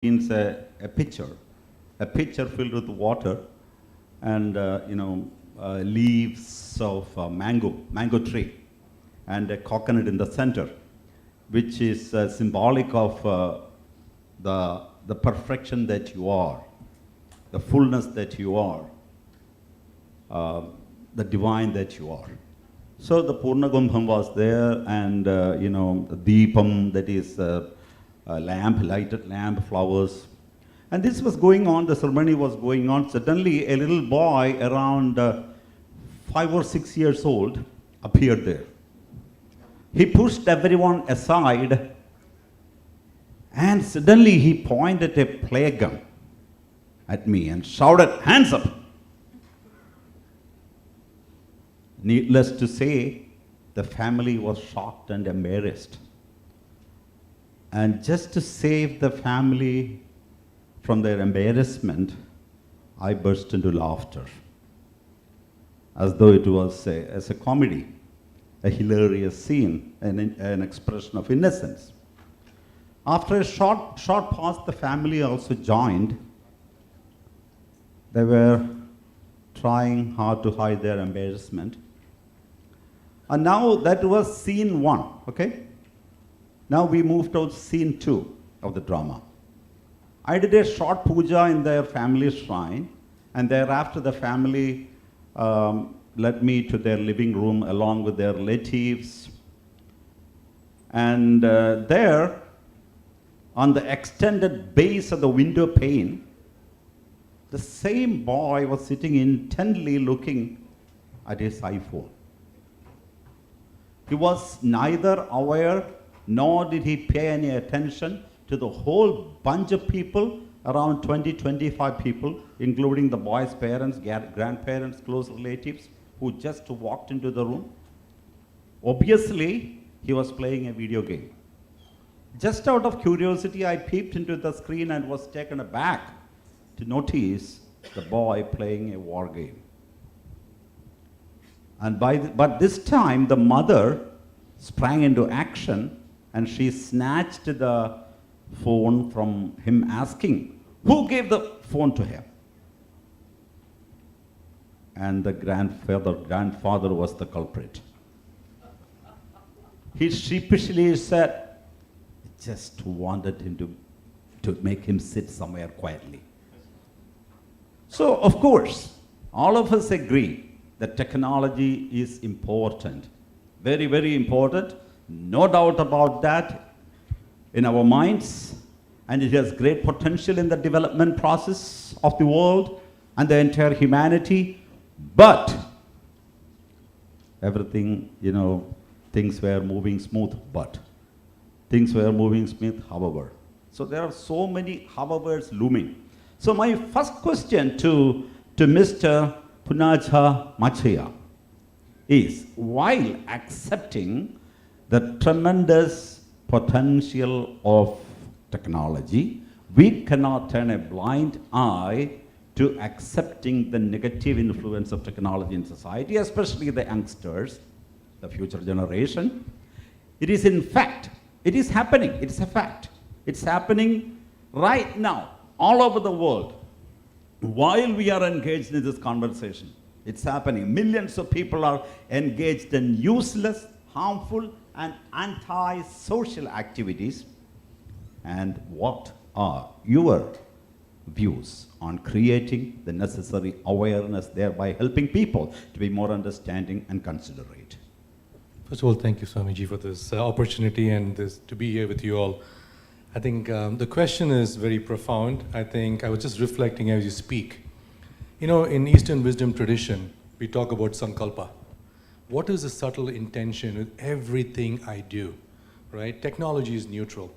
means a pitcher filled with water and leaves of mango tree, and a coconut in the center, which is symbolic of the perfection that you are, the fullness that you are, the divine that you are. So the Purnagambham was there, and the Deepam, that is lamp, lighted lamp, flowers. And this was going on, the ceremony was going on. Suddenly a little boy around 5 or 6 years old appeared there. He pushed everyone aside, and suddenly he pointed a flare gun at me and shouted, "Hands up!" Needless to say, the family was shocked and embarrassed. And just to save the family from their embarrassment, I burst into laughter, as though it was as a comedy, a hilarious scene, an expression of innocence. After a short pause, the family also joined. They were trying hard to hide their embarrassment. And now that was scene 1, okay? Now we moved to scene 2 of the drama. I did a short puja in their family shrine, and thereafter the family led me to their living room along with their relatives. And there, on the extended base of the window pane, the same boy was sitting intently looking at his iPhone. He was neither aware nor did he pay any attention to the whole bunch of people, around 20-25 people, including the boy's parents, grandparents, close relatives, who just walked into the room. Obviously, he was playing a video game. Just out of curiosity, I peeped into the screen and was taken aback to notice the boy playing a war game. And but this time, the mother sprang into action, and she snatched the phone from him, asking, "Who gave the phone to him?" And the grandfather was the culprit. He sheepishly said, "I just wanted him to make him sit somewhere quietly." So, of course, all of us agree that technology is important. Very, very important. No doubt about that in our minds. And it has great potential in the development process of the world and the entire humanity. But everything, things were moving smooth, but things were moving smooth, however. So there are so many howevers looming. So my first question to Mr. Punaja Machaya is, while accepting the tremendous potential of technology, we cannot turn a blind eye to accepting the negative influence of technology in society, especially the youngsters, the future generation. It is in fact, it is happening, it's a fact. It's happening right now, all over the world. While we are engaged in this conversation, it's happening. Millions of people are engaged in useless, harmful, and anti-social activities. And what are your views on creating the necessary awareness, thereby helping people to be more understanding and considerate? First of all, thank you, Swamiji, for this opportunity and to be here with you all. I think the question is very profound. I think I was just reflecting as you speak. In Eastern wisdom tradition, we talk about sankalpa. What is the subtle intention with everything I do, right? Technology is neutral.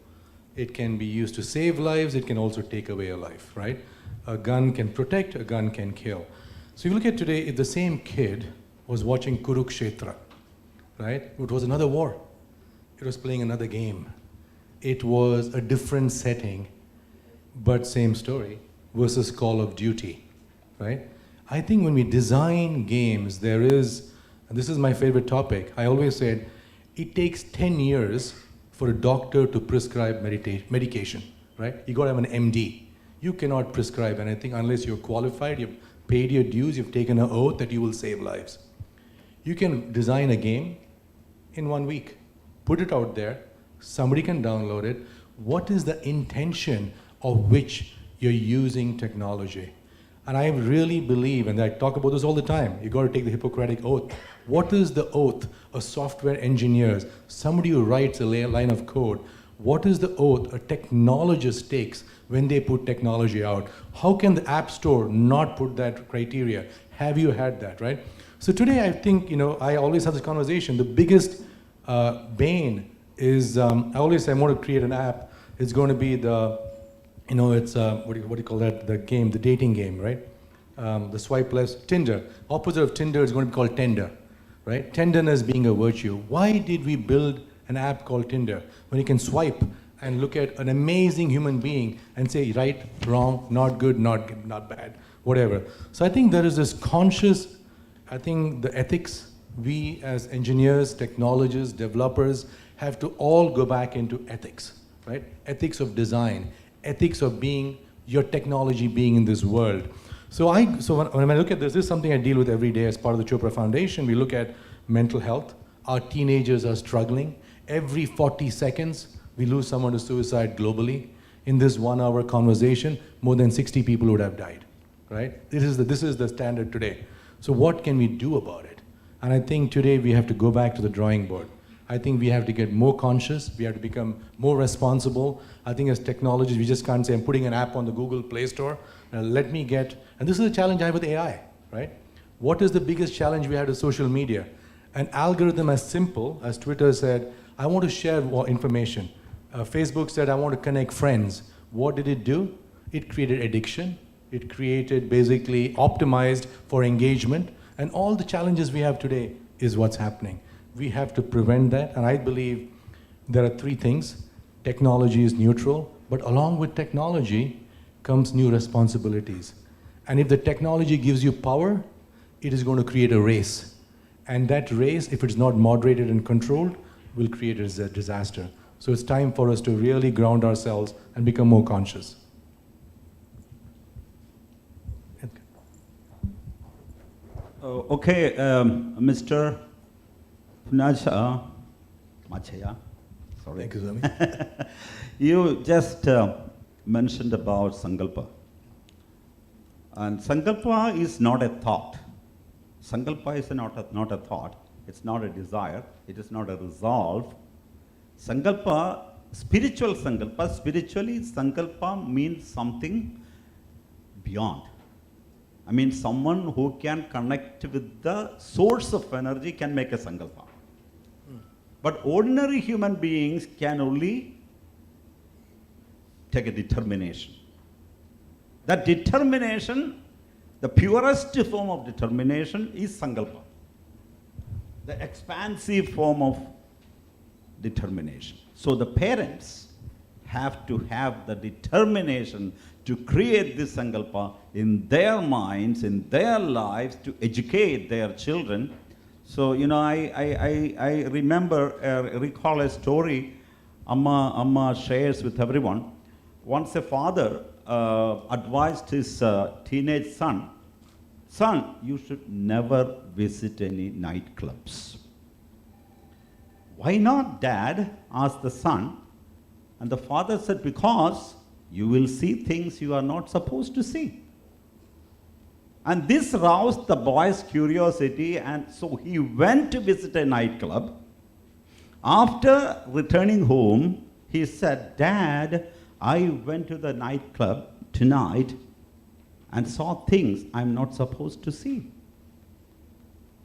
It can be used to save lives, it can also take away a life, right? A gun can protect, a gun can kill. So if you look at today, if the same kid was watching Kurukshetra, right? It was another war. It was playing another game. It was a different setting, but same story, versus Call of Duty, right? I think when we design games, there is, and this is my favorite topic, I always said, it takes 10 years for a doctor to prescribe medication. right? You got to have an MD. You cannot prescribe anything unless you're qualified, you've paid your dues, you've taken an oath that you will save lives. You can design a game in 1 week, put it out there, somebody can download it. What is the intention of which you're using technology? And I really believe, and I talk about this all the time, you got to take the Hippocratic Oath. What is the oath of software engineers, somebody who writes a line of code? What is the oath a technologist takes when they put technology out? How can the App Store not put that criteria? Have you had that, right? So today I think, I always have this conversation. The biggest bane is, I always say I want to create an app. It's going to be the, it's, what do you call that? The game, the dating game, right? The swipe left, Tinder. Opposite of Tinder is going to be called tender, right? Tenderness being a virtue. Why did we build an app called Tinder when you can swipe and look at an amazing human being and say right, wrong, not good, not bad, whatever. So I think there is this conscious, I think the ethics, we as engineers, technologists, developers have to all go back into ethics, right? Ethics of design, ethics of being, your technology being in this world. So when I look at this is something I deal with every day as part of the Chopra Foundation. We look at mental health. Our teenagers are struggling. Every 40 seconds, we lose someone to suicide globally. In this 1 hour conversation, more than 60 people would have died, right? This is the standard today. So what can we do about it? And I think today we have to go back to the drawing board. I think we have to get more conscious. We have to become more responsible. I think as technologists, we just can't say, I'm putting an app on the Google Play Store. And this is a challenge I have with AI, right? What is the biggest challenge we have with social media? An algorithm as simple as Twitter said, I want to share more information. Facebook said, I want to connect friends. What did it do? It created addiction. It created basically optimized for engagement. And all the challenges we have today is what's happening. We have to prevent that. And I believe there are 3 things. Technology is neutral, but along with technology comes new responsibilities. And if the technology gives you power, it is going to create a race. And that race, if it's not moderated and controlled, will create a disaster. So it's time for us to really ground ourselves and become more conscious. Okay, Mr. Machaya, sorry. Thank you, Swami. You just mentioned about Sankalpa. And Sankalpa is not a thought. Sankalpa is not a thought. It's not a desire. It is not a resolve. Sankalpa, spiritually, Sankalpa means something beyond. I mean, someone who can connect with the source of energy can make a Sankalpa. But ordinary human beings can only take a determination. That determination, the purest form of determination is Sankalpa. The expansive form of determination. So the parents have to have the determination to create this Sankalpa in their minds, in their lives, to educate their children. So, I recall a story Amma shares with everyone. Once a father advised his teenage son, you should never visit any nightclubs. Why not, Dad? Asked the son. And the father said, because you will see things you are not supposed to see. And this roused the boy's curiosity, and so he went to visit a nightclub. After returning home, he said, Dad, I went to the nightclub tonight and saw things I'm not supposed to see.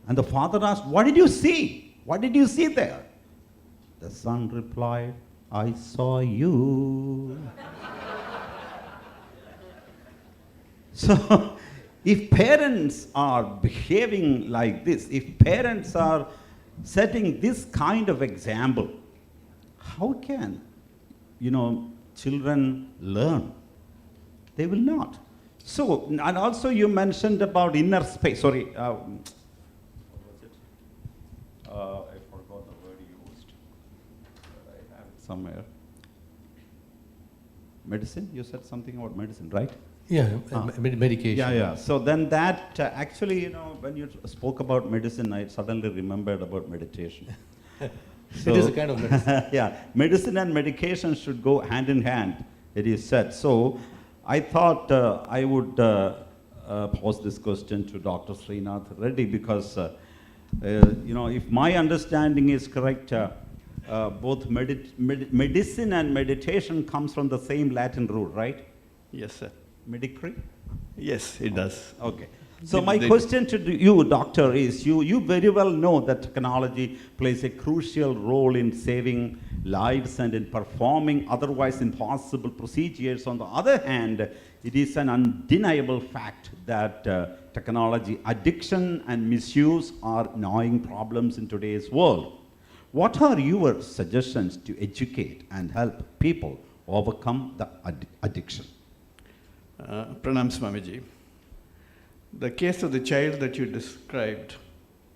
And the father asked, what did you see? What did you see there? The son replied, I saw you. So, if parents are behaving like this, if parents are setting this kind of example, how can, children learn? They will not. So, and also you mentioned about inner space. Sorry, what was it? I forgot the word used. I have it somewhere. medicine? You said something about medicine, right? Yeah, medication. Yeah, yeah. So then that, actually, you know, when you spoke about medicine, I suddenly remembered about meditation. So, it is a kind of medicine. yeah, medicine and medication should go hand in hand, it is said. So I thought I would pose this question to Dr. Srinath Reddy because, you know, if my understanding is correct, both medicine and meditation comes from the same Latin root, right? Yes, sir. Medicare? Yes, it does. Okay. So my question to you, doctor, is you very well know that technology plays a crucial role in saving lives and in performing otherwise impossible procedures. On the other hand, it is an undeniable fact that technology addiction and misuse are gnawing problems in today's world. What are your suggestions to educate and help people overcome the addiction? Pranam Swamiji. The case of the child that you described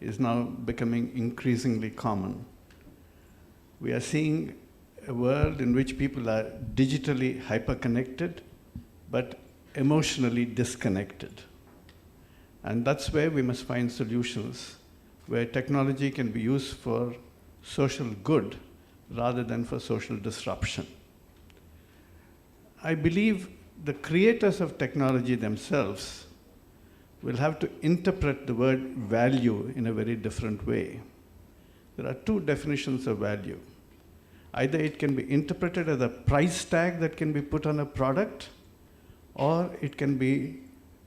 is now becoming increasingly common. We are seeing a world in which people are digitally hyperconnected, but emotionally disconnected. And that's where we must find solutions, where technology can be used for social good rather than for social disruption. I believe the creators of technology themselves will have to interpret the word value in a very different way. There are two definitions of value. Either it can be interpreted as a price tag that can be put on a product, or it can be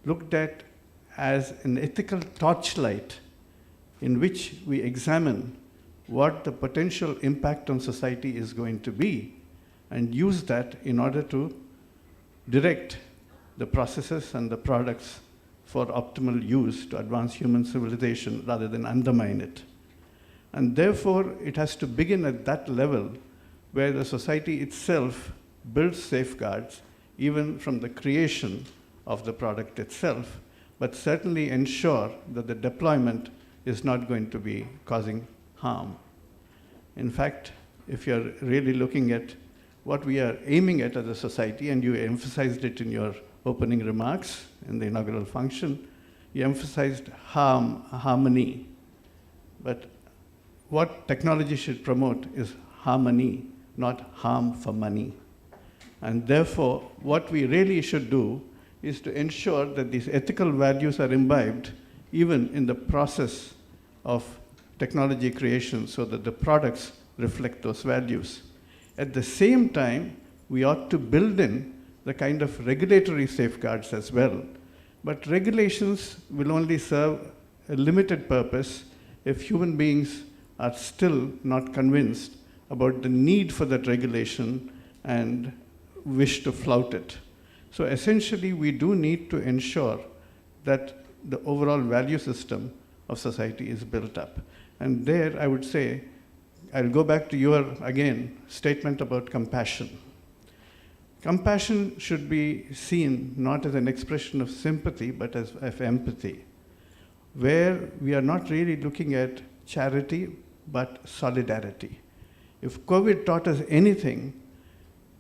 looked at as an ethical torchlight in which we examine what the potential impact on society is going to be and use that in order to direct the processes and the products for optimal use to advance human civilization rather than undermine it. And therefore, it has to begin at that level where the society itself builds safeguards, even from the creation of the product itself, but certainly ensure that the deployment is not going to be causing harm. In fact, if you're really looking at what we are aiming at as a society, and you emphasized it in your opening remarks in the inaugural function, you emphasized harmony. But what technology should promote is harmony, not harm for money. And therefore, what we really should do is to ensure that these ethical values are imbibed even in the process of technology creation so that the products reflect those values. At the same time, we ought to build in the kind of regulatory safeguards as well. But regulations will only serve a limited purpose if human beings are still not convinced about the need for that regulation and wish to flout it. So essentially, we do need to ensure that the overall value system of society is built up. And there, I would say, I'll go back to your, again, statement about compassion. Compassion should be seen not as an expression of sympathy, but as of empathy, where we are not really looking at charity, but solidarity. If COVID taught us anything,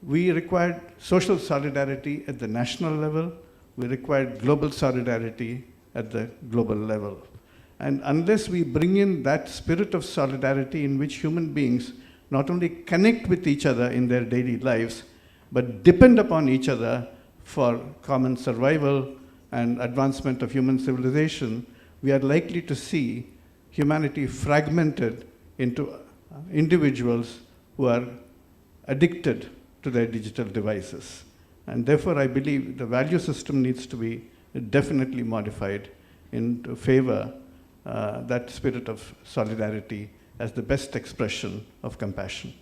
we required social solidarity at the national level, we required global solidarity at the global level. And unless we bring in that spirit of solidarity in which human beings not only connect with each other in their daily lives, but depend upon each other for common survival and advancement of human civilization, we are likely to see humanity fragmented into individuals who are addicted to their digital devices. And therefore, I believe the value system needs to be definitely modified in favor that spirit of solidarity as the best expression of compassion.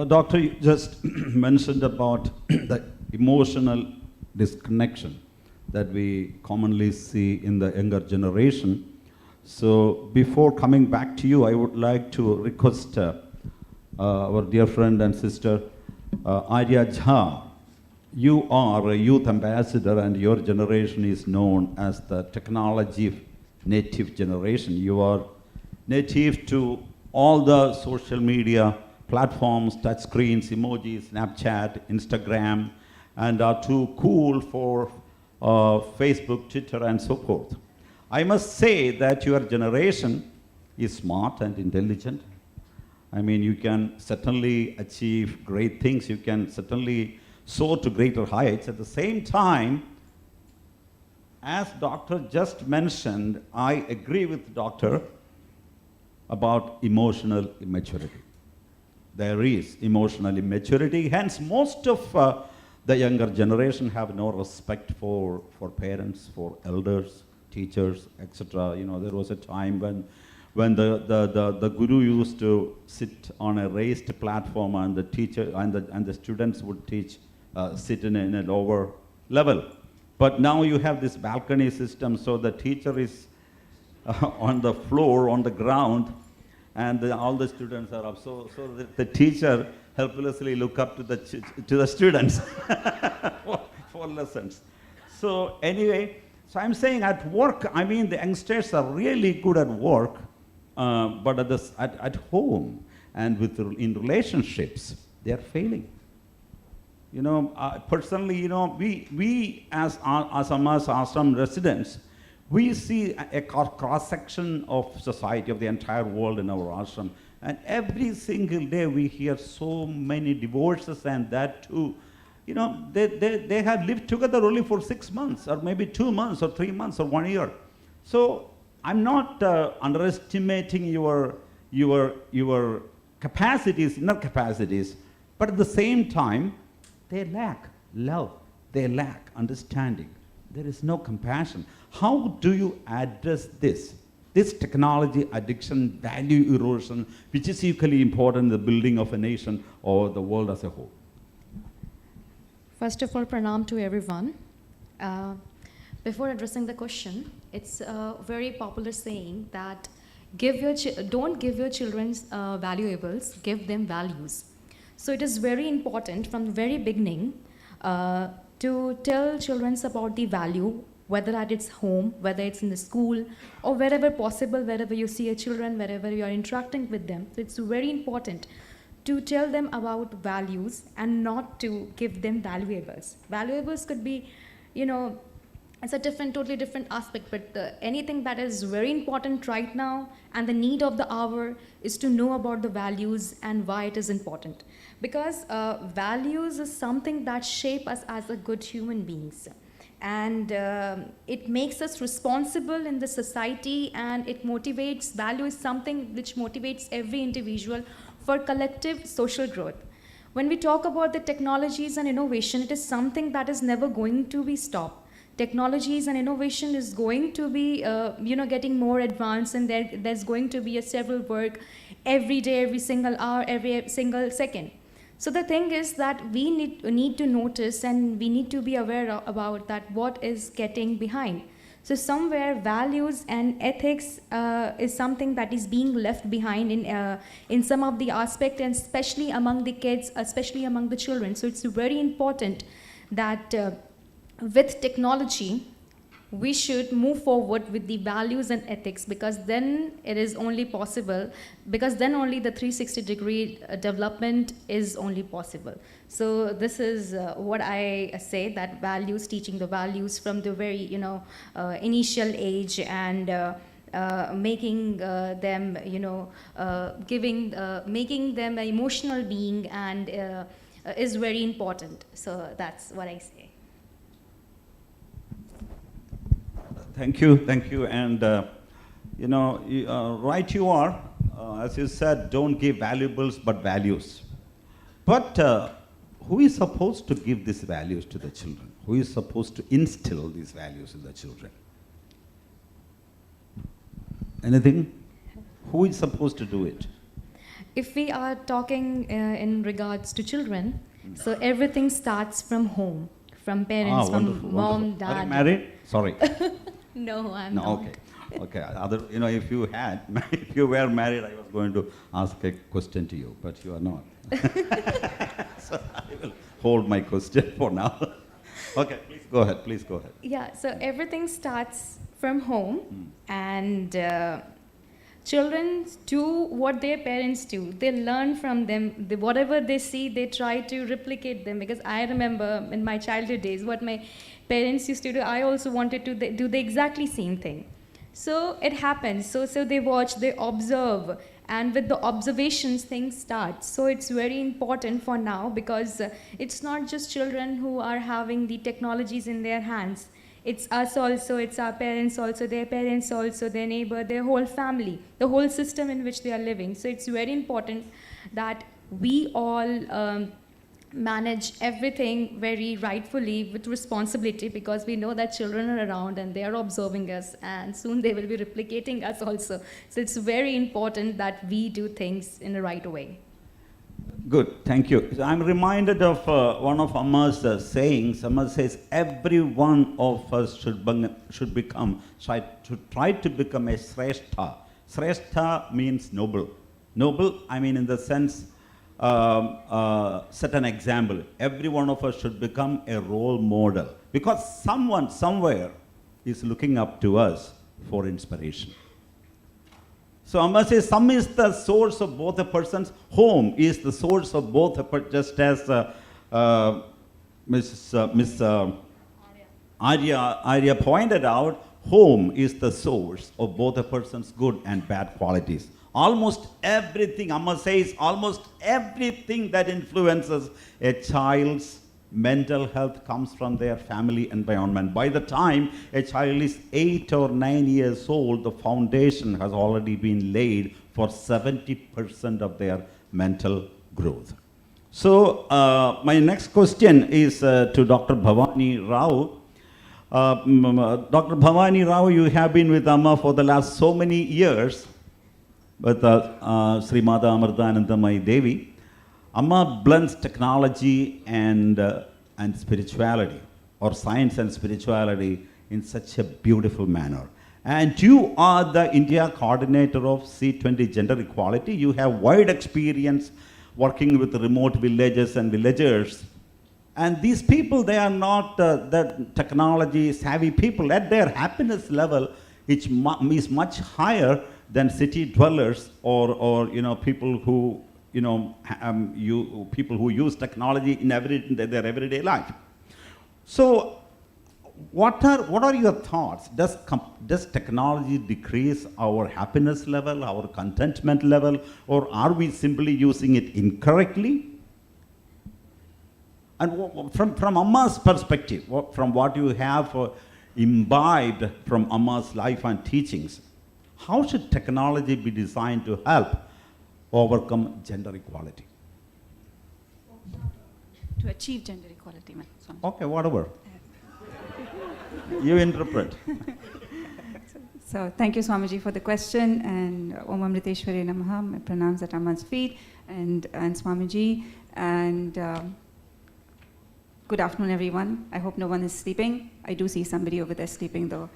Doctor, you just mentioned about the emotional disconnection that we commonly see in the younger generation. So before coming back to you, I would like to request our dear friend and sister, Arya Jha. You are a youth ambassador and your generation is known as the technology native generation. You are native to all the social media platforms, touch screens, emojis, Snapchat, Instagram, and are too cool for Facebook, Twitter, and so forth. I must say that your generation is smart and intelligent. I mean, you can certainly achieve great things. You can certainly soar to greater heights. At the same time, as Doctor just mentioned, I agree with Doctor about emotional immaturity. There is emotional immaturity, hence most of the younger generation have no respect for parents, for elders, teachers, etc. You know, there was a time when the guru used to sit on a raised platform and the teacher and the students would sit in a lower level. But now you have this balcony system, so the teacher is on the floor, on the ground, and all the students are up. So the teacher helplessly look up to the students for lessons. So anyway, so I'm saying at work, I mean the youngsters are really good at work, but at home and in relationships, they are failing. You know, personally, you know, we as ashram residents, we see a cross-section of society, of the entire world in our ashram. And every single day we hear so many divorces, and that too, you know, they have lived together only for 6 months, or maybe 2 months, or 3 months, or 1 year. So I'm not underestimating your capacities, inner capacities, but at the same time, they lack love, they lack understanding. There is no compassion. How do you address this technology addiction, value erosion, which is equally important in the building of a nation or the world as a whole? First of all, pranam to everyone. Before addressing the question, it's a very popular saying that don't give your children valuables, give them values. So it is very important from the very beginning to tell children about the value, whether at its home, whether it's in the school, or wherever possible, wherever you see your children, wherever you are interacting with them. So it's very important to tell them about values and not to give them valuables. Valuables could be, you know, it's a totally different aspect, but anything that is very important right now and the need of the hour is to know about the values and why it is important. Because values is something that shape us as a good human beings. And it makes us responsible in the society, and it motivates, value is something which motivates every individual for collective social growth. When we talk about the technologies and innovation, it is something that is never going to be stopped. Technologies and innovation is going to be, getting more advanced, and there's going to be a several work every day, every single hour, every single second. So the thing is that we need to notice, and we need to be aware about that what is getting behind. So somewhere values and ethics is something that is being left behind in some of the aspects, and especially among the kids, especially among the children. So it's very important that with technology, we should move forward with the values and ethics, because then it is only possible, because then only the 360-degree development is only possible. So this is what I say, that values, teaching the values from the very, initial age, and making them, making them an emotional being, and is very important. So that's what I say. Thank you, and right you are. As you said, don't give valuables but values. But who is supposed to give these values to the children? Who is supposed to instill these values in the children? Anything? Who is supposed to do it? If we are talking in regards to children, so everything starts from home, from parents, from wonderful, mom, wonderful. dad. Are you married? Sorry. No, I'm No, not. okay. If you were married, I was going to ask a question to you, but you are not. So I will hold my question for now. Okay, please go ahead. Yeah, so everything starts from home, and children do what their parents do. They learn from them. Whatever they see, they try to replicate them. Because I remember in my childhood days, what my parents used to do, I also wanted to do the exactly same thing. So it happens. So they watch, they observe, and with the observations, things start. So it's very important for now, because it's not just children who are having the technologies in their hands. It's us also, it's our parents also, their parents also, their neighbor, their whole family, the whole system in which they are living. So it's very important that we all manage everything very rightfully with responsibility, because we know that children are around and they are observing us, and soon they will be replicating us also. So it's very important that we do things in the right way. Good, thank you. I'm reminded of one of Amma's sayings. Amma says, every one of us should try to become a Srestha. Srestha means noble. Noble, I mean in the sense, set an example. Every one of us should become a role model, because someone somewhere is looking up to us for inspiration. So Amma says, some is the source of both a person's home, is the source of both a person, just as Miss Arya pointed out, home is the source of both a person's good and bad qualities. Almost everything, Amma says, almost everything that influences a child's mental health comes from their family environment. By the time a child is 8 or 9 years old, the foundation has already been laid for 70% of their mental growth. So my next question is to Dr. Bhavani Rao. Dr. Bhavani Rao, you have been with Amma for the last so many years, with Srimada Amritanandamayi Devi. Amma blends technology and spirituality, or science and spirituality, in such a beautiful manner. And you are the India coordinator of C20 Gender Equality. You have wide experience working with remote villages and villagers. And these people, they are not the technology savvy people. At their happiness level, it is much higher than city dwellers, or people who people who use technology in their everyday life. So, what are your thoughts? Does technology decrease our happiness level, our contentment level, or are we simply using it incorrectly? And from Amma's perspective, from what you have imbibed from Amma's life and teachings, how should technology be designed to help overcome gender equality? To achieve gender equality, ma'am. Okay, whatever. You interpret. So thank you, Swamiji, for the question, and Om Amriteshwari Namaha, my pranams at Amma's feet, and Swamiji, and good afternoon, everyone. I hope no one is sleeping. I do see somebody over there sleeping, though,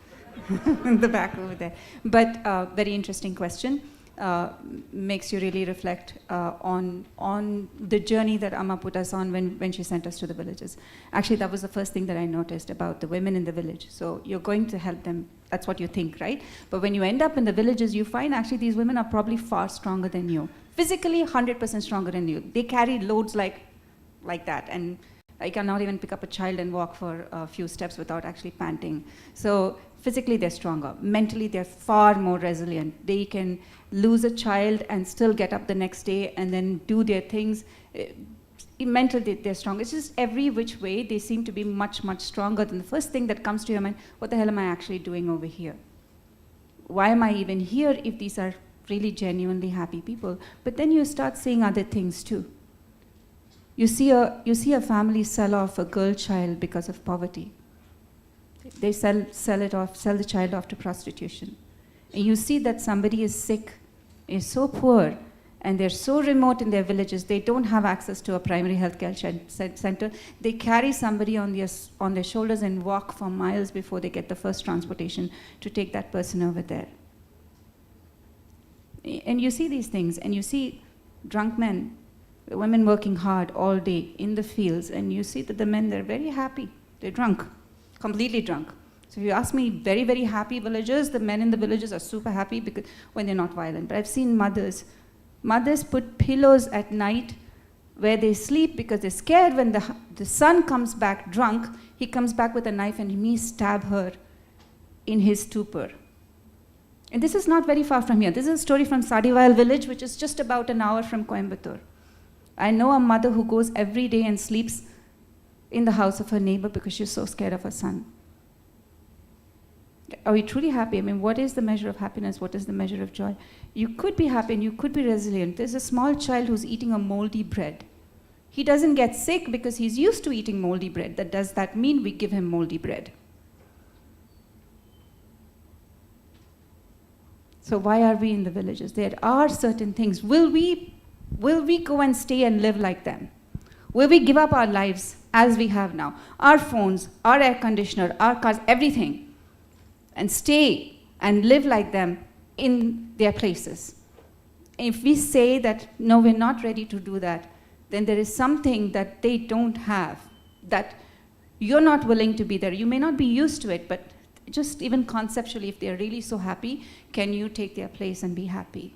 in the back over there. But very interesting question. Makes you really reflect on the journey that Amma put us on when she sent us to the villages. Actually, that was the first thing that I noticed about the women in the village. So you're going to help them, that's what you think, right? But when you end up in the villages, you find actually these women are probably far stronger than you. Physically, 100% stronger than you. They carry loads like that, and I cannot even pick up a child and walk for a few steps without actually panting. So physically, they're stronger. Mentally, they're far more resilient. They can lose a child and still get up the next day and then do their things. Mentally, they're strong. It's just every which way, they seem to be much, much stronger than the first thing that comes to your mind. What the hell am I actually doing over here? Why am I even here if these are really genuinely happy people? But then you start seeing other things too. You see a family sell off a girl child because of poverty. They sell the child off to prostitution. And you see that somebody is sick, is so poor, and they're so remote in their villages, they don't have access to a primary health care center. They carry somebody on their shoulders and walk for miles before they get the first transportation to take that person over there. And you see these things, and you see drunk men, women working hard all day in the fields, and you see that the men, they're very happy. They're drunk, completely drunk. So if you ask me, very, very happy villagers, the men in the villages are super happy because when they're not violent. But I've seen mothers put pillows at night where they sleep because they're scared when the son comes back drunk, he comes back with a knife and he may stab her in his stupor. And this is not very far from here. This is a story from Sadival village, which is just about an hour from Coimbatore. I know a mother who goes every day and sleeps in the house of her neighbor because she's so scared of her son. Are we truly happy? I mean, what is the measure of happiness? What is the measure of joy? You could be happy and you could be resilient. There's a small child who's eating a moldy bread. He doesn't get sick because he's used to eating moldy bread. Does that mean we give him moldy bread? So why are we in the villages? There are certain things. Will we go and stay and live like them? Will we give up our lives as we have now? Our phones, our air conditioner, our cars, everything, and stay and live like them in their places. If we say that, no, we're not ready to do that, then there is something that they don't have, that you're not willing to be there. You may not be used to it, but just even conceptually, if they're really so happy, can you take their place and be happy?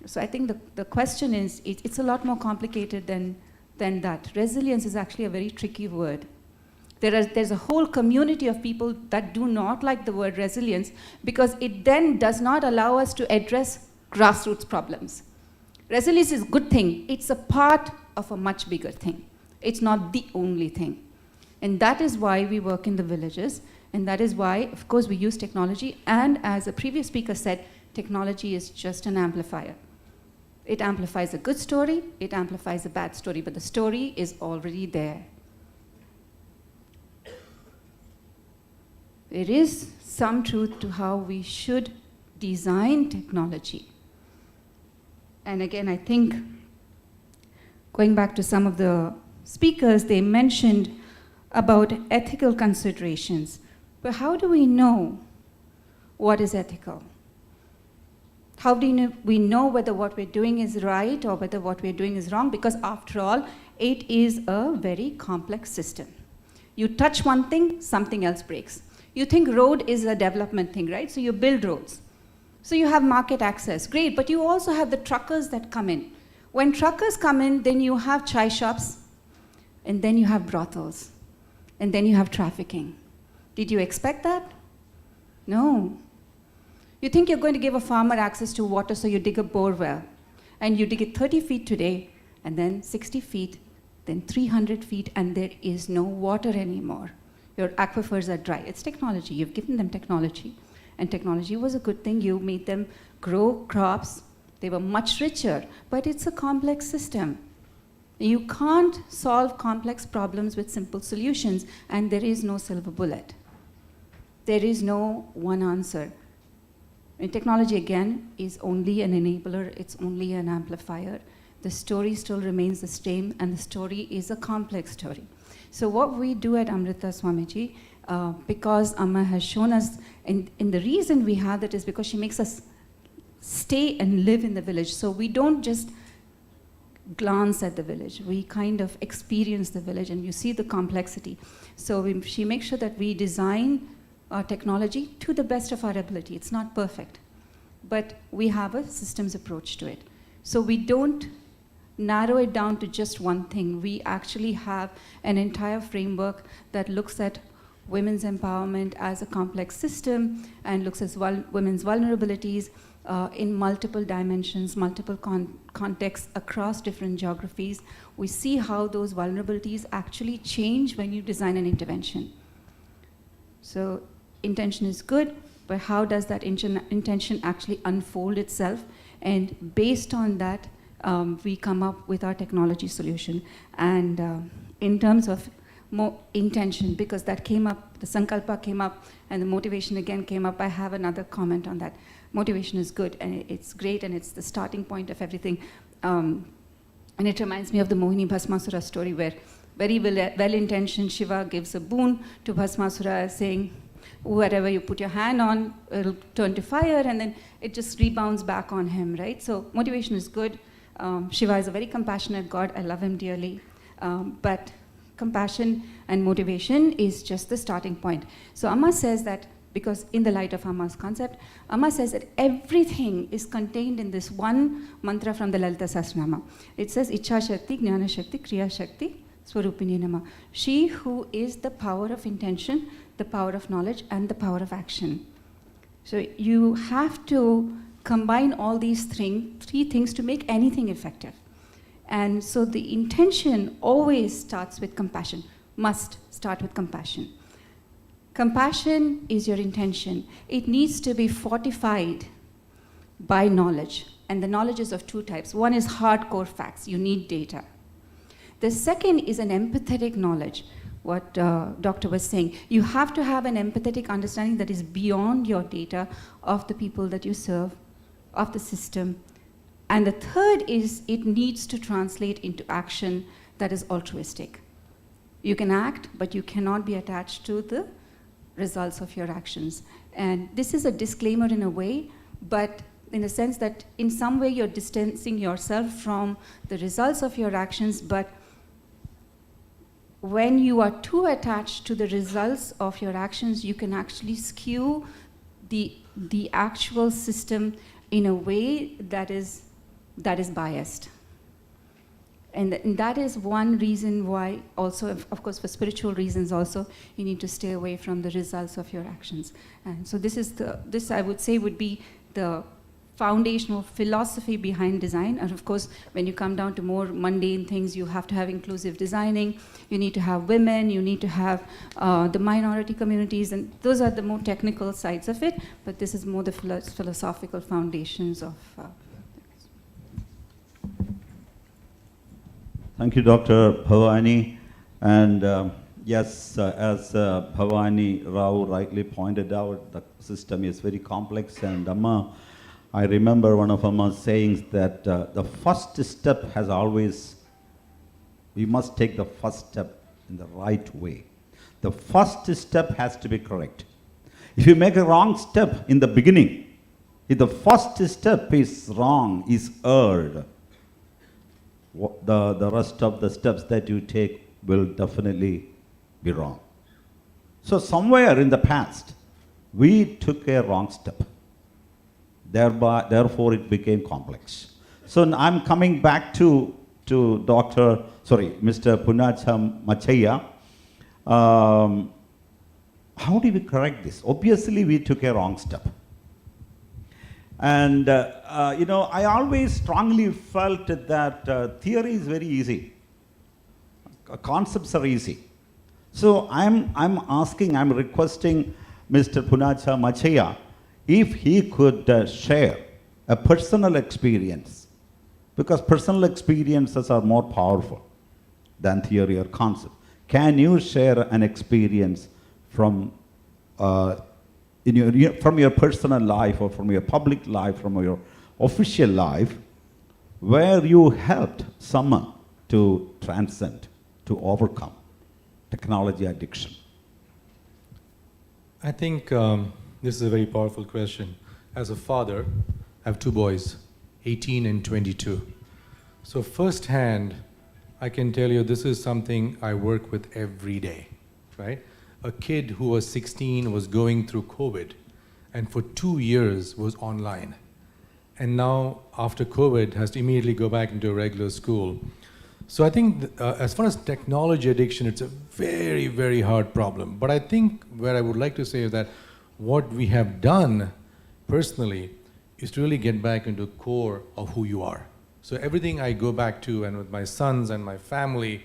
So I think the question is, it's a lot more complicated than that. Resilience is actually a very tricky word. There's a whole community of people that do not like the word resilience because it then does not allow us to address grassroots problems. Resilience is a good thing. It's a part of a much bigger thing. It's not the only thing. And that is why we work in the villages. And that is why, of course, we use technology. And as a previous speaker said, technology is just an amplifier. It amplifies a good story, it amplifies a bad story, but the story is already there. There is some truth to how we should design technology. And again, I think, going back to some of the speakers, they mentioned about ethical considerations. But how do we know what is ethical? How do we know whether what we're doing is right or whether what we're doing is wrong? Because after all, it is a very complex system. You touch one thing, something else breaks. You think road is a development thing, right? So you build roads. So you have market access, great, but you also have the truckers that come in. When truckers come in, then you have chai shops, and then you have brothels, and then you have trafficking. Did you expect that? No. You think you're going to give a farmer access to water, so you dig a bore well, and you dig it 30 feet today, and then 60 feet, then 300 feet, and there is no water anymore. Your aquifers are dry. It's technology. You've given them technology. And technology was a good thing. You made them grow crops. They were much richer. But it's a complex system. You can't solve complex problems with simple solutions, and there is no silver bullet. There is no one answer. And technology, again, is only an enabler. It's only an amplifier. The story still remains the same, and the story is a complex story. So what we do at Amrita, Swamiji, because Amma has shown us, and the reason we have that is because she makes us stay and live in the village. So we don't just glance at the village. We kind of experience the village, and you see the complexity. So she makes sure that we design our technology to the best of our ability. It's not perfect, but we have a systems approach to it. So we don't narrow it down to just one thing. We actually have an entire framework that looks at women's empowerment as a complex system and looks at women's vulnerabilities in multiple dimensions, multiple contexts across different geographies. We see how those vulnerabilities actually change when you design an intervention. So intention is good, but how does that intention actually unfold itself? And based on that, we come up with our technology solution. And in terms of more intention, because that came up, the sankalpa came up, and the motivation again came up, I have another comment on that. Motivation is good, and it's great, and it's the starting point of everything. And it reminds me of the Mohini Bhasmasura story, where very well-intentioned Shiva gives a boon to Bhasmasura, saying, whatever you put your hand on, it'll turn to fire, and then it just rebounds back on him, right? So motivation is good. Shiva is a very compassionate God. I love him dearly. But compassion and motivation is just the starting point. So Amma says that, because in the light of Amma's concept, Amma says that everything is contained in this one mantra from the Lalita Sahasranama. It says, Ichha Shakti, Jnana Shakti, Kriya Shakti, Swarupini Nama. She who is the power of intention, the power of knowledge, and the power of action. So you have to combine all these three things to make anything effective. And so the intention always starts with compassion, must start with compassion. Compassion is your intention. It needs to be fortified by knowledge. And the knowledge is of two types. One is hardcore facts. You need data. The second is an empathetic knowledge, what Doctor was saying. You have to have an empathetic understanding that is beyond your data, of the people that you serve, of the system. And the third is it needs to translate into action that is altruistic. You can act, but you cannot be attached to the results of your actions. And this is a disclaimer in a way, but in the sense that in some way you're distancing yourself from the results of your actions, but when you are too attached to the results of your actions, you can actually skew the actual system in a way that is biased. And that is one reason why also, of course, for spiritual reasons also, you need to stay away from the results of your actions. And so this I would say would be the foundational philosophy behind design. And of course, when you come down to more mundane things, you have to have inclusive designing, you need to have women, you need to have the minority communities, and those are the more technical sides of it, but this is more the philosophical foundations of Thank you, Dr. Bhavani. And yes, as Bhavani Rao rightly pointed out, the system is very complex. And Amma, I remember one of Amma's sayings that the first step has always, we must take the first step in the right way. The first step has to be correct. If you make a wrong step in the beginning, if the first step is wrong, is erred, the rest of the steps that you take will definitely be wrong. So somewhere in the past, we took a wrong step. Therefore, it became complex. So I'm coming back to Mr. Punacha Machaya. How do we correct this? Obviously, we took a wrong step. And, I always strongly felt that theory is very easy. Concepts are easy. So I'm requesting Mr. Punacha Machaya if he could share a personal experience, because personal experiences are more powerful than theory or concept. Can you share an experience from your personal life, or from your public life, from your official life, where you helped someone to transcend, to overcome technology addiction? I think this is a very powerful question. As a father, I have two boys, 18 and 22. So firsthand, I can tell you this is something I work with every day, right? A kid who was 16 was going through COVID, and for 2 years was online. And now, after COVID, has to immediately go back into a regular school. So I think as far as technology addiction, it's a very, very hard problem. But I think where I would like to say is that what we have done personally is to really get back into the core of who you are. So everything I go back to, and with my sons and my family,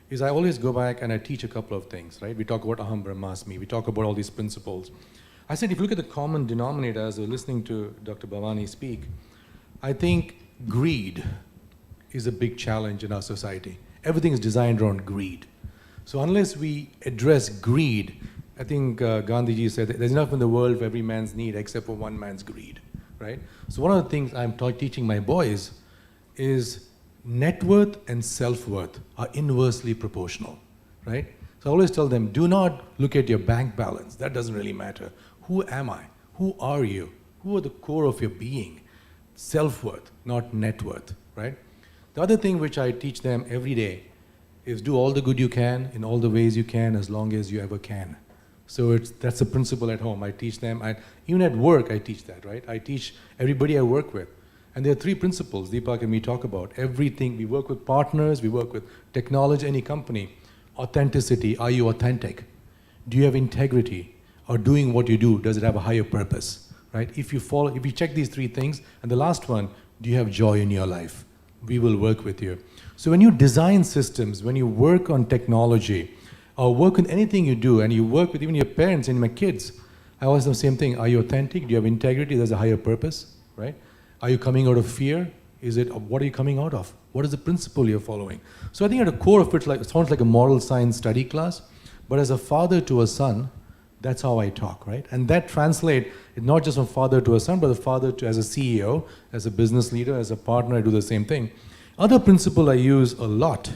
is I always go back and I teach a couple of things, right? We talk about Aham Brahmasmi, we talk about all these principles. I said, if you look at the common denominator, as we're listening to Dr. Bhavani speak, I think greed is a big challenge in our society. Everything is designed around greed. So unless we address greed, I think Gandhiji said there's enough in the world for every man's need except for one man's greed, right? So one of the things I'm teaching my boys is net worth and self-worth are inversely proportional, right? So I always tell them, do not look at your bank balance. That doesn't really matter. Who am I? Who are you? Who are the core of your being? Self-worth, not net worth, right? The other thing which I teach them every day is do all the good you can in all the ways you can as long as you ever can. So that's a principle at home. I teach them, even at work I teach that, right? I teach everybody I work with. And there are 3 principles Deepak and me talk about. Everything, we work with partners, we work with technology, any company. Authenticity, are you authentic? Do you have integrity? Or doing what you do, does it have a higher purpose, right? If you check these 3 things, and the last one, do you have joy in your life? We will work with you. So when you design systems, when you work on technology, or work on anything you do, and you work with even your parents and my kids, I always do the same thing. Are you authentic? Do you have integrity? There's a higher purpose, right? Are you coming out of fear? What are you coming out of? What is the principle you're following? So I think at the core of it, it sounds like a moral science study class, but as a father to a son, that's how I talk, right? And that translates not just from father to a son, but the father to as a CEO, as a business leader, as a partner, I do the same thing. Other principle I use a lot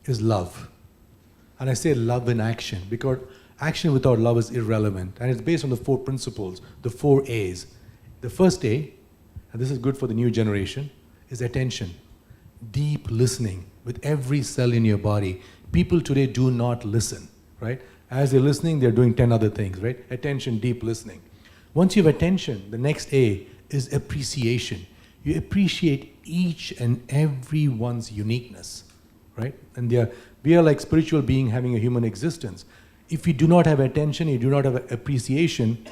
is love. And I say love in action, because action without love is irrelevant. And it's based on the 4 principles, the 4 A's. The first A, and this is good for the new generation, is attention. Deep listening with every cell in your body. People today do not listen, right? As they're listening, they're doing 10 other things, right? Attention, deep listening. Once you have attention, the next A is appreciation. You appreciate each and everyone's uniqueness, right? And we are like spiritual being having a human existence. If you do not have attention, you do not have appreciation,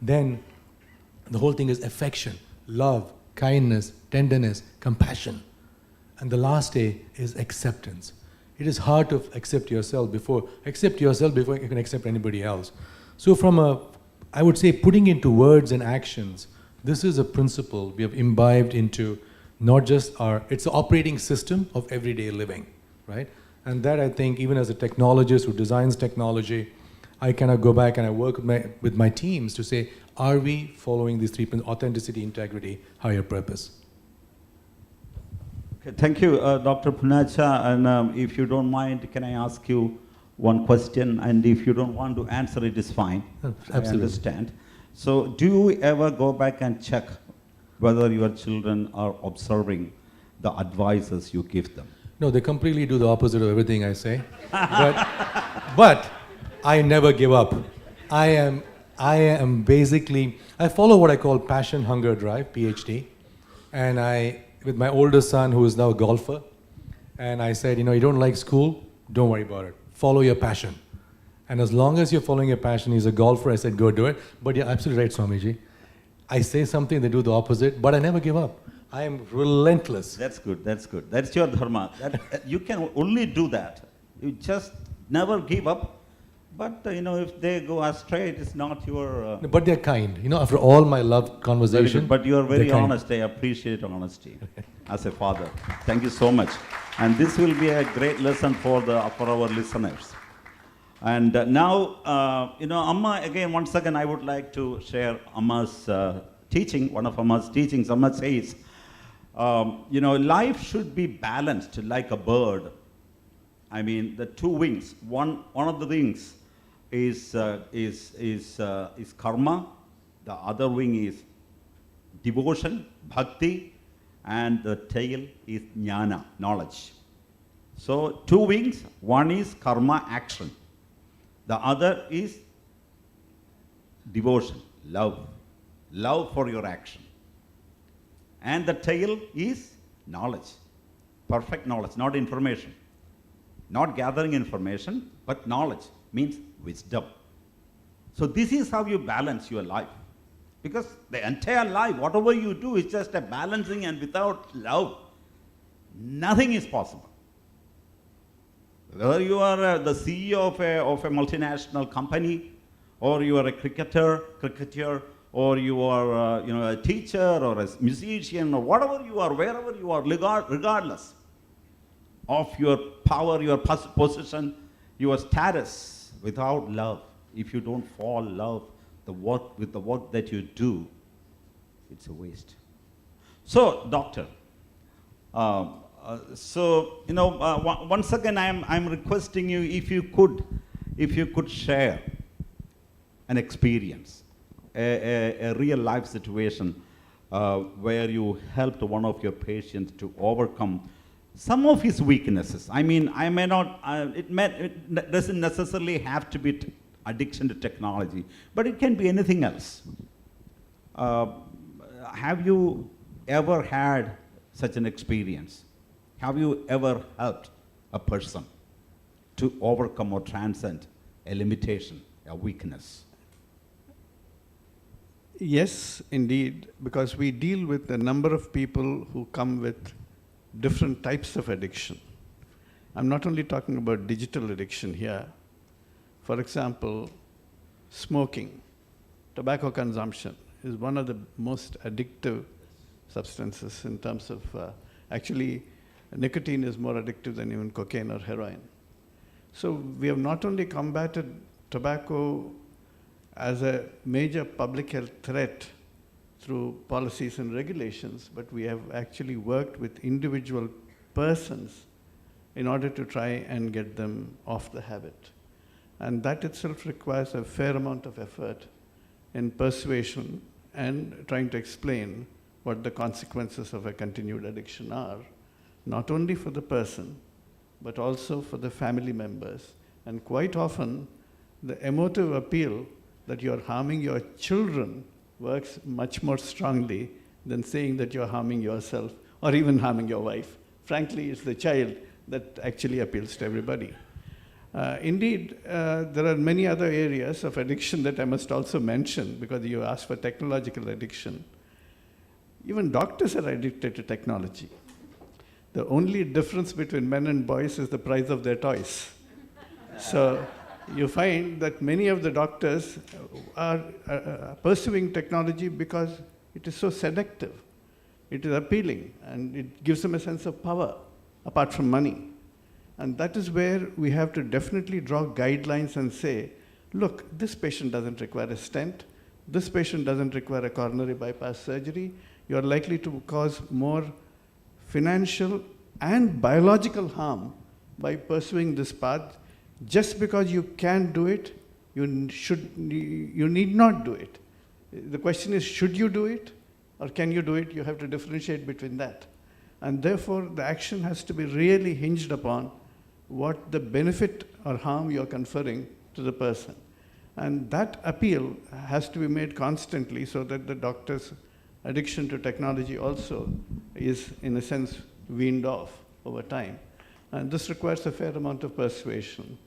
then the whole thing is affection, love, kindness, tenderness, compassion. And the last A is acceptance. It is hard to accept yourself before you can accept anybody else. So I would say putting into words and actions, this is a principle we have imbibed into not just it's an operating system of everyday living, right? And that I think even as a technologist who designs technology, I cannot go back and I work with my teams to say, are we following these 3 principles, authenticity, integrity, higher purpose? Okay, thank you, Dr. Punacha. And if you don't mind, can I ask you one question? And if you don't want to answer, it is fine. Absolutely. I understand. So do you ever go back and check whether your children are observing the advices you give them? No, they completely do the opposite of everything I say. But I never give up. I am basically, I follow what I call passion, hunger, drive, PhD. And with my older son, who is now a golfer, and I said, you don't like school? Don't worry about it. Follow your passion. And as long as you're following your passion, he's a golfer, I said, go do it. But you're absolutely right, Swamiji. I say something, they do the opposite, but I never give up. I am relentless. That's good, that's good. That's your dharma. You can only do that. You just never give up. But, if they go astray, it is not your... But they're kind. After all my love conversation... But you are very honest. I appreciate honesty as a father. Thank you so much. And this will be a great lesson for our listeners. And now, Amma, again, once again, I would like to share Amma's teaching, one of Amma's teachings. Amma says, life should be balanced like a bird. I mean, the 2 wings. One of the wings is karma. The other wing is devotion, bhakti, and the tail is jnana, knowledge. So 2 wings. One is karma, action. The other is devotion, love for your action. And the tail is knowledge, perfect knowledge, not information. Not gathering information, but knowledge means wisdom. So this is how you balance your life. Because the entire life, whatever you do, is just a balancing, and without love, nothing is possible. Whether you are the CEO of a multinational company, or you are a cricketer, or you are a teacher or a musician, or whatever you are, wherever you are, regardless of your power, your position, your status, without love, if you don't fall in love with the work that you do, it's a waste. So, doctor, once again, I'm requesting you, if you could share an experience, a real life situation where you helped one of your patients to overcome some of his weaknesses. I mean, I may not, it doesn't necessarily have to be addiction to technology, but it can be anything else. Have you ever had such an experience? Have you ever helped a person to overcome or transcend a limitation, a weakness? Yes, indeed, because we deal with a number of people who come with different types of addiction. I'm not only talking about digital addiction here. For example, smoking, tobacco consumption is one of the most addictive substances in terms of, actually, nicotine is more addictive than even cocaine or heroin. So we have not only combated tobacco as a major public health threat through policies and regulations, but we have actually worked with individual persons in order to try and get them off the habit. And that itself requires a fair amount of effort in persuasion and trying to explain what the consequences of a continued addiction are, not only for the person, but also for the family members. And quite often, the emotive appeal that you're harming your children works much more strongly than saying that you're harming yourself or even harming your wife. Frankly, it's the child that actually appeals to everybody. Indeed, there are many other areas of addiction that I must also mention, because you asked for technological addiction. Even doctors are addicted to technology. The only difference between men and boys is the price of their toys. So you find that many of the doctors are pursuing technology because it is so seductive. It is appealing, and it gives them a sense of power, apart from money. And that is where we have to definitely draw guidelines and say, look, this patient doesn't require a stent. This patient doesn't require a coronary bypass surgery. You're likely to cause more financial and biological harm by pursuing this path. Just because you can do it, you need not do it. The question is, should you do it or can you do it? You have to differentiate between that. And therefore, the action has to be really hinged upon what the benefit or harm you're conferring to the person. And that appeal has to be made constantly so that the doctor's addiction to technology also is, in a sense, weaned off over time. And this requires a fair amount of persuasion.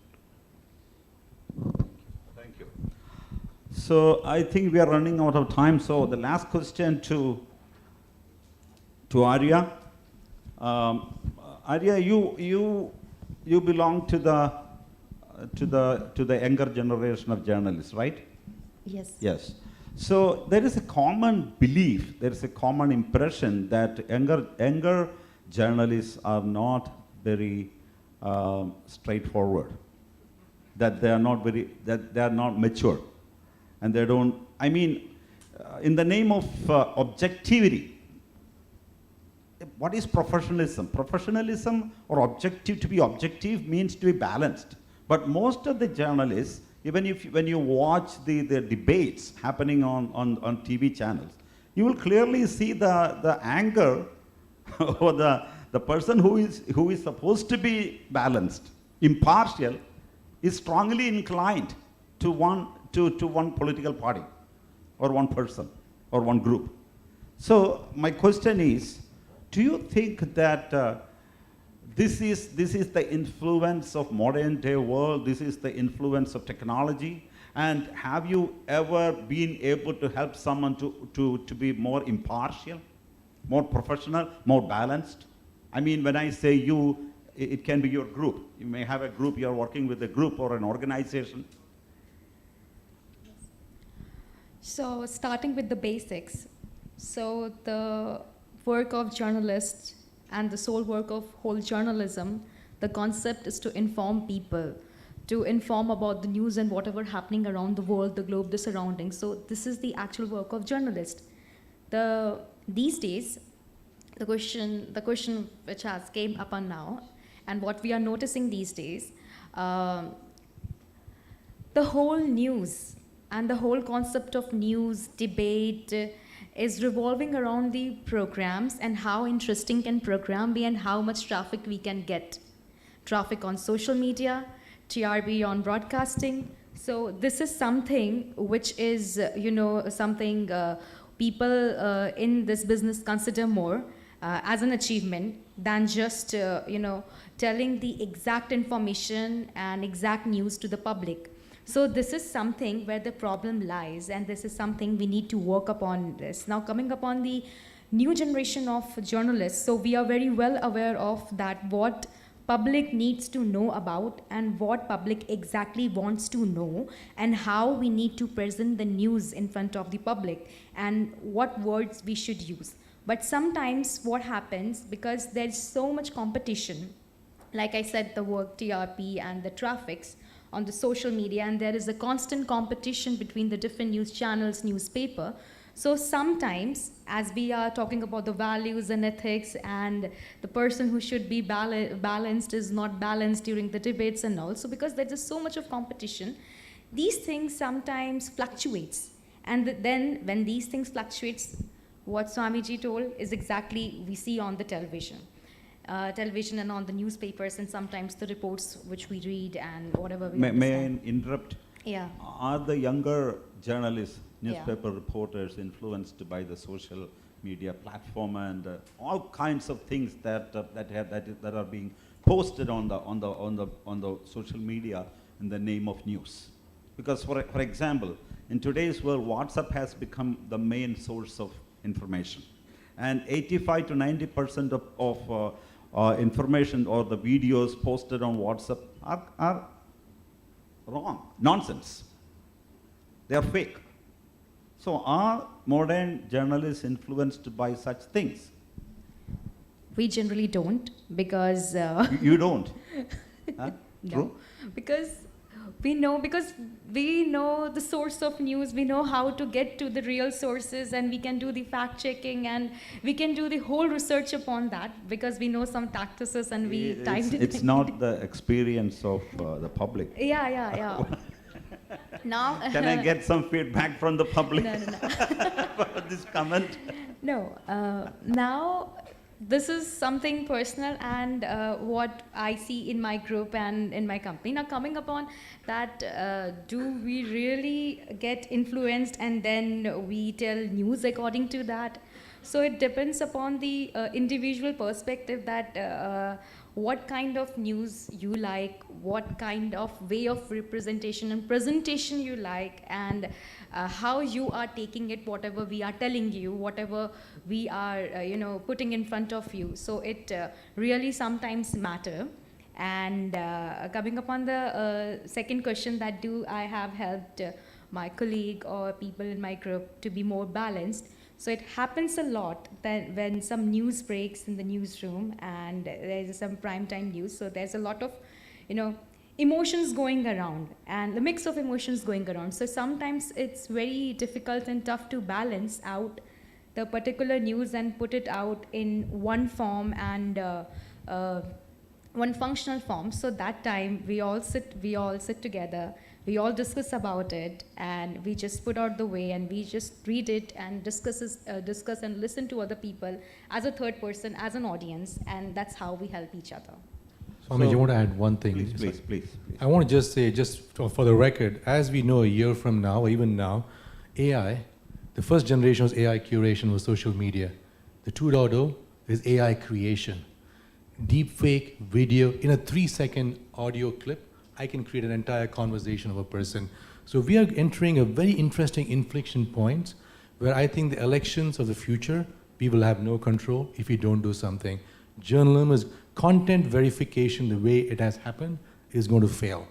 Thank you. So I think we are running out of time. So the last question to Arya. Arya, you belong to the younger generation of journalists, right? Yes. Yes. So there is a common belief, there is a common impression that younger journalists are not very straightforward, that they are not mature, and they don't. I mean, in the name of objectivity. What is professionalism? Professionalism or objective, to be objective means to be balanced. But most of the journalists, even when you watch the debates happening on TV channels, you will clearly see the anger or the person who is supposed to be balanced, impartial, is strongly inclined to one political party or one person or one group. So my question is, do you think that this is the influence of modern day world, this is the influence of technology, and have you ever been able to help someone to be more impartial, more professional, more balanced? I mean, when I say you, it can be your group. You may have a group, you're working with a group or an organization. So starting with the basics. So the work of journalists and the sole work of whole journalism, the concept is to inform people, to inform about the news and whatever happening around the world, the globe, the surroundings. So this is the actual work of journalists. These days, the question which has came upon now, and what we are noticing these days, the whole news and the whole concept of news, debate, is revolving around the programs and how interesting can program be and how much traffic we can get. Traffic on social media, TRP on broadcasting. So this is something which is, something people in this business consider more as an achievement than just, telling the exact information and exact news to the public. So this is something where the problem lies, and this is something we need to work upon this. Now, coming upon the new generation of journalists, so we are very well aware of that what public needs to know about and what public exactly wants to know and how we need to present the news in front of the public and what words we should use. But sometimes what happens, because there's so much competition, like I said, the work TRP and the traffics on the social media, and there is a constant competition between the different news channels, newspaper. So sometimes, as we are talking about the values and ethics, and the person who should be balanced is not balanced during the debates, and also because there is so much of competition, these things sometimes fluctuates. And then when these things fluctuates, what Swamiji told is exactly we see on the television and on the newspapers, and sometimes the reports which we read and whatever we understand. May I interrupt? Yeah. Are the younger journalists, Yeah. newspaper reporters influenced by the social media platform and all kinds of things that are being posted on the social media in the name of news? Because for example, in today's world, WhatsApp has become the main source of information, and 85 to 90% of information or the videos posted on WhatsApp are wrong, nonsense. They are fake. So are modern journalists influenced by such things? We generally don't, because You don't? Huh? no, True? because we know the source of news, we know how to get to the real sources, and we can do the fact checking, and we can do the whole research upon that, because we know some tactics and we timed it. It's not the experience of the public. Yeah. Now, Can I get some feedback from the public No. for this comment? No, now this is something personal, and what I see in my group and in my company. Now, coming upon that, do we really get influenced and then we tell news according to that? So it depends upon the individual perspective, that what kind of news you like, what kind of way of representation and presentation you like, and how you are taking it, whatever we are telling you, whatever we are putting in front of you. So it really sometimes matter. And coming upon the second question, that do I have helped my colleague or people in my group to be more balanced? So it happens a lot that when some news breaks in the newsroom and there's some primetime news, so there's a lot of, emotions going around and the mix of emotions going around. So sometimes it's very difficult and tough to balance out the particular news and put it out in one form and one functional form. So that time we all sit together. We all discuss about it, and we just put out the way, and we just read it and discuss and listen to other people as a third person, as an audience, and that's how we help each other. Swami, you want to add one thing? Please. I want to just say, for the record, as we know, a year from now, or even now, AI, the first generation was AI curation, was social media. The 2.0 is AI creation. Deepfake video in a 3-second audio clip, I can create an entire conversation of a person. So we are entering a very interesting inflection point where I think the elections of the future, we will have no control if we don't do something. Journalism is content verification, the way it has happened, is going to fail.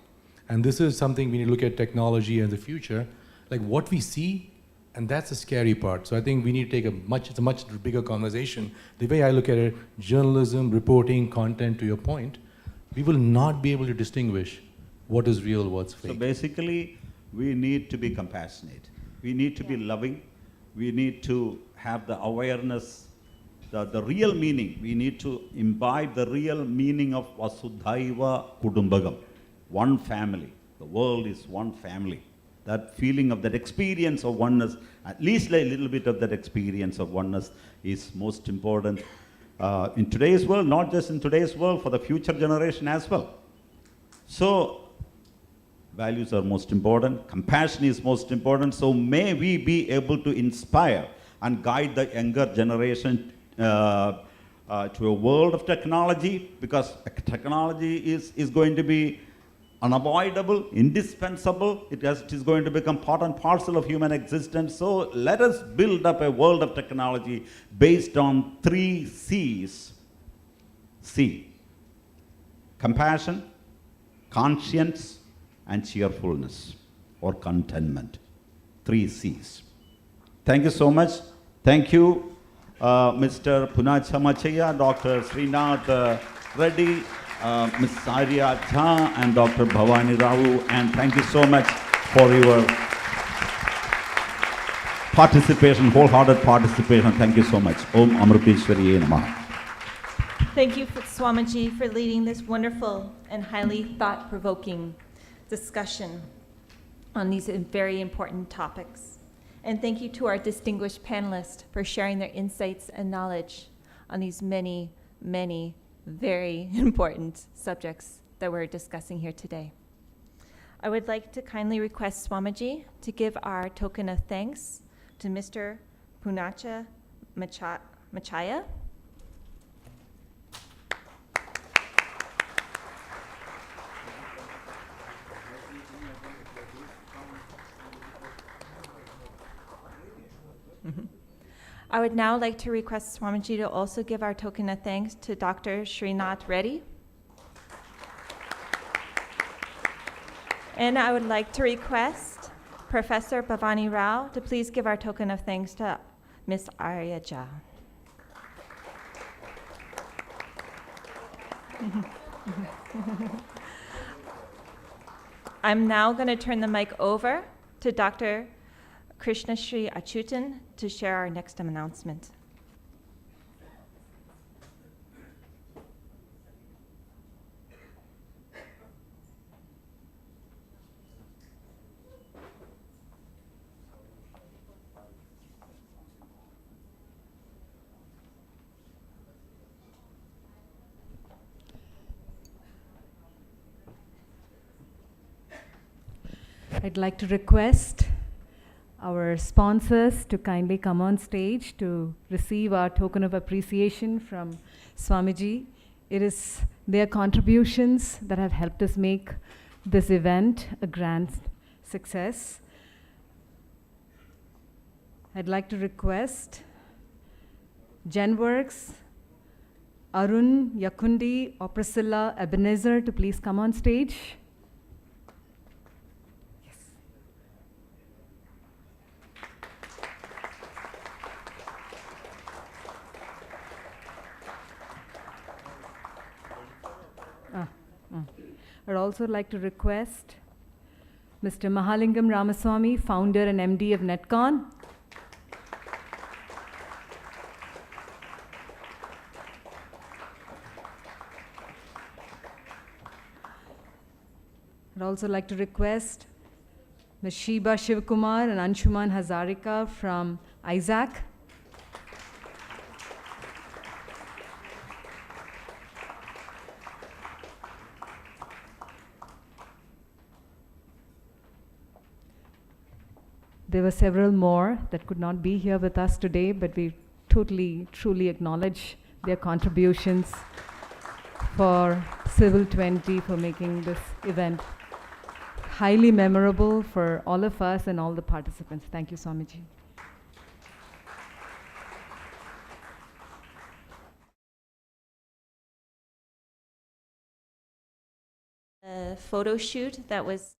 And this is something we need to look at technology in the future, like what we see, and that's the scary part. So I think we need to take it's a much bigger conversation. The way I look at it, journalism, reporting, content, to your point, we will not be able to distinguish what is real, what's fake. So basically, we need to be compassionate. We need to be loving. We need to have the awareness, the real meaning. We need to imbibe the real meaning of Vasudhaiva Kudumbagam. One family. The world is one family. That feeling of that experience of oneness, at least a little bit of that experience of oneness is most important in today's world, not just in today's world, for the future generation as well. So, values are most important, compassion is most important, so may we be able to inspire and guide the younger generation to a world of technology, because technology is going to be unavoidable, indispensable. It is going to become part and parcel of human existence. So let us build up a world of technology based on 3 C's. C, compassion, conscience, and cheerfulness or contentment. 3 C's. Thank you so much. Thank you, Mr. Punacha Machaya, Dr. Srinath Reddy, Ms. Arya Jha, and Dr. Bhavani Rao, and thank you so much for your participation, wholehearted participation. Thank you so much. Om Amriteshwariye Namaha. Thank you, Swamiji, for leading this wonderful and highly thought-provoking discussion on these very important topics. And thank you to our distinguished panelists for sharing their insights and knowledge on these many, many very important subjects that we're discussing here today. I would like to kindly request Swamiji to give our token of thanks to Mr. Punacha Machaya. I would now like to request Swamiji to also give our token of thanks to Dr. Srinath Reddy. And I would like to request Professor Bhavani Rao to please give our token of thanks to Ms. Arya Jha. I'm now going to turn the mic over to Dr. Krishna Sri Achutan to share our next announcement. I'd like to request our sponsors to kindly come on stage to receive our token of appreciation from Swamiji. It is their contributions that have helped us make this event a grand success. I'd like to request GenWorks, Arun, Yakundi, or Priscilla Ebenezer to please come on stage. I'd also like to request Mr. Mahalingam Ramaswamy, founder and MD of Netcon. I'd also like to request Ms. Sheba Shivkumar and Anshuman Hazarika from ISAC. There were several more that could not be here with us today, but we totally, truly acknowledge their contributions for C20, for making this event highly memorable for all of us and all the participants. Thank you, Swamiji. A photo shoot that was